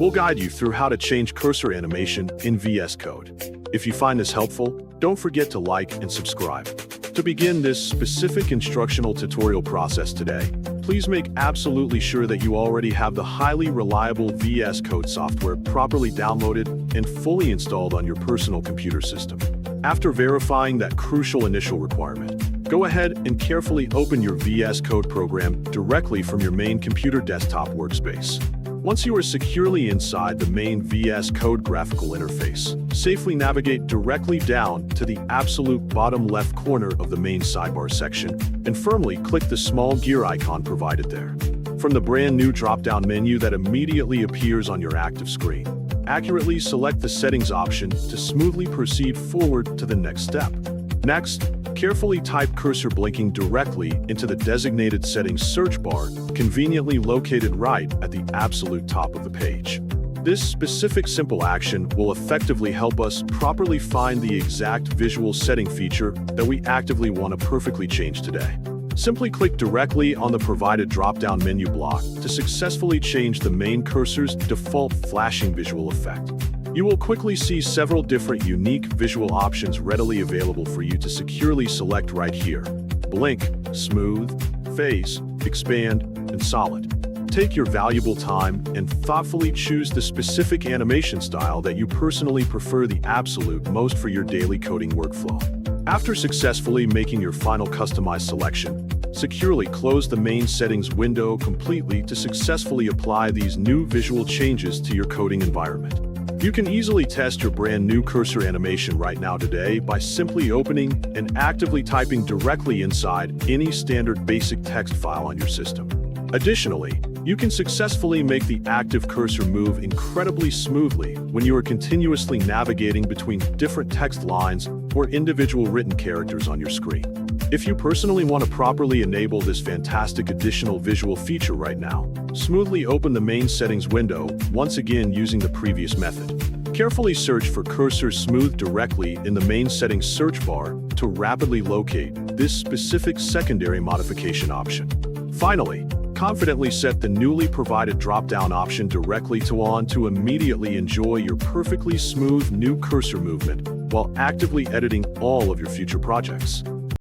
We'll guide you through how to change cursor animation in VS Code. If you find this helpful, don't forget to like and subscribe. To begin this specific instructional tutorial process today, please make absolutely sure that you already have the highly reliable VS Code software properly downloaded and fully installed on your personal computer system. After verifying that crucial initial requirement, go ahead and carefully open your VS Code program directly from your main computer desktop workspace. Once you are securely inside the main VS Code graphical interface, safely navigate directly down to the absolute bottom left corner of the main sidebar section and firmly click the small gear icon provided there. From the brand new drop-down menu that immediately appears on your active screen, accurately select the settings option to smoothly proceed forward to the next step. Next, carefully type cursor blinking directly into the designated settings search bar, conveniently located right at the absolute top of the page. This specific simple action will effectively help us properly find the exact visual setting feature that we actively want to perfectly change today. Simply click directly on the provided drop-down menu block to successfully change the main cursor's default flashing visual effect. You will quickly see several different unique visual options readily available for you to securely select right here: blink, smooth, phase, expand, and solid. Take your valuable time and thoughtfully choose the specific animation style that you personally prefer the absolute most for your daily coding workflow. After successfully making your final customized selection, securely close the main settings window completely to successfully apply these new visual changes to your coding environment. You can easily test your brand new cursor animation right now today by simply opening and actively typing directly inside any standard basic text file on your system. Additionally, you can successfully make the active cursor move incredibly smoothly when you are continuously navigating between different text lines or individual written characters on your screen. If you personally want to properly enable this fantastic additional visual feature right now, smoothly open the main settings window, once again using the previous method. Carefully search for cursor smooth directly in the main settings search bar to rapidly locate this specific secondary modification option. Finally, confidently set the newly provided drop-down option directly to on to immediately enjoy your perfectly smooth new cursor movement while actively editing all of your future projects.